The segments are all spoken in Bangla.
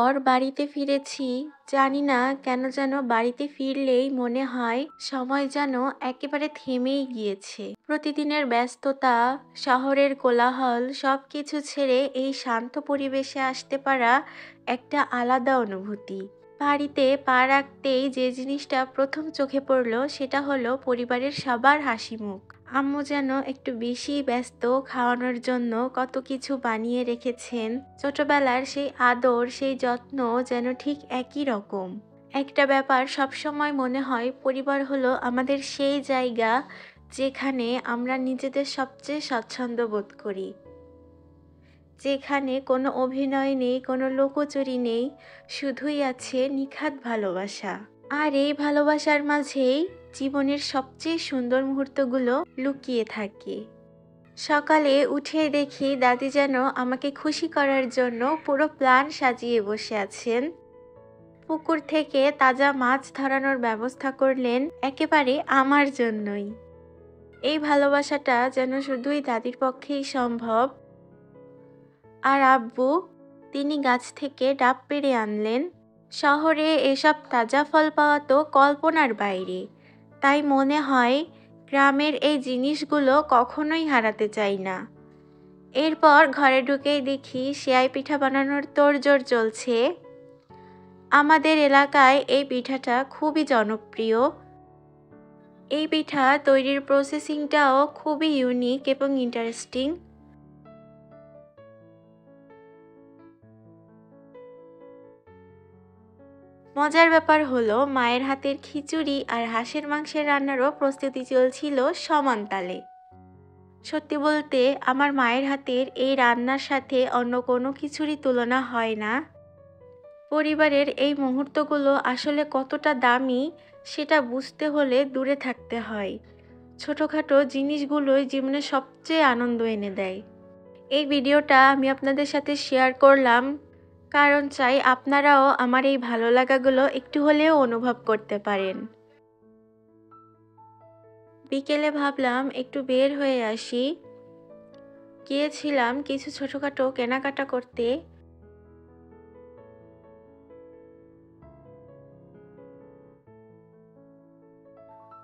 পর বাড়িতে ফিরেছি। জানি না কেন যেন বাড়িতে ফিরলেই মনে হয় সময় যেন একেবারে থেমেই গিয়েছে। প্রতিদিনের ব্যস্ততা, শহরের কোলাহল সবকিছু ছেড়ে এই শান্ত পরিবেশে আসতে পারা একটা আলাদা অনুভূতি। বাড়িতে পা রাখতেই যে জিনিসটা প্রথম চোখে পড়লো সেটা হলো পরিবারের সবার হাসিমুখ। আম্মু যেন একটু বেশি ব্যস্ত, খাওয়ানোর জন্য কত কিছু বানিয়ে রেখেছেন। ছোটবেলার সেই আদর, সেই যত্ন যেন ঠিক একই রকম। একটা ব্যাপার সবসময় মনে হয়, পরিবার হলো আমাদের সেই জায়গা যেখানে আমরা নিজেদের সবচেয়ে স্বচ্ছন্দ বোধ করি। যেখানে কোনো অভিনয় নেই, কোনো লুকোচুরি নেই, শুধুই আছে নিখাদ ভালোবাসা। আর এই ভালোবাসার মাঝেই জীবনের সবচেয়ে সুন্দর মুহূর্তগুলো লুকিয়ে থাকে। সকালে উঠে দেখি দাদি যেন আমাকে খুশি করার জন্য পুরো প্ল্যান সাজিয়ে বসে আছেন। পুকুর থেকে তাজা মাছ ধরানোর ব্যবস্থা করলেন একেবারে আমার জন্যই। এই ভালোবাসাটা যেন শুধুই দাদির পক্ষেই সম্ভব। আর আব্বু, তিনি গাছ থেকে ডাব পেড়ে আনলেন। শহরে এসব তাজা ফল পাওয়া তো কল্পনার বাইরে। তাই মনে হয় গ্রামের এই জিনিসগুলো কখনোই হারাতে চাই না। এরপর ঘরে ঢুকেই দেখি সেয়াই পিঠা বানানোর তোড়জোড় চলছে। আমাদের এলাকায় এই পিঠাটা খুবই জনপ্রিয়। এই পিঠা তৈরির প্রসেসিংটাও খুবই ইউনিক এবং ইন্টারেস্টিং। মজার ব্যাপার হলো, মায়ের হাতের খিচুড়ি আর হাঁসের মাংসের রান্নারও প্রস্তুতি চলছিল সমান তালে। সত্যি বলতে আমার মায়ের হাতের এই রান্নার সাথে অন্য কোনো কিছুরই তুলনা হয় না। পরিবারের এই মুহূর্তগুলো আসলে কতটা দামি সেটা বুঝতে হলে দূরে থাকতে হয়। ছোটোখাটো জিনিসগুলোই জীবনে সবচেয়ে আনন্দ এনে দেয়। এই ভিডিওটা আমি আপনাদের সাথে শেয়ার করলাম, কারণ চাই আপনারাও আমার এই ভালো লাগাগুলো একটু হলেও অনুভব করতে পারেন। বিকেলে ভাবলাম একটু বের হয়ে আসি। গিয়েছিলাম কিছু ছোটোখাটো কেনাকাটা করতে।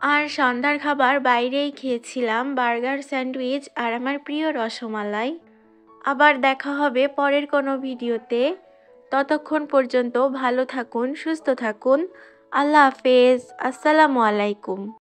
আর সন্ধ্যার খাবার বাইরেই খেয়েছিলাম, বার্গার, স্যান্ডউইচ আর আমার প্রিয় রসমালাই। আবার দেখা হবে পরের কোনো ভিডিওতে। ততক্ষণ পর্যন্ত ভালো থাকুন, সুস্থ থাকুন। আল্লাহ হাফেজ। আসসালামু আলাইকুম।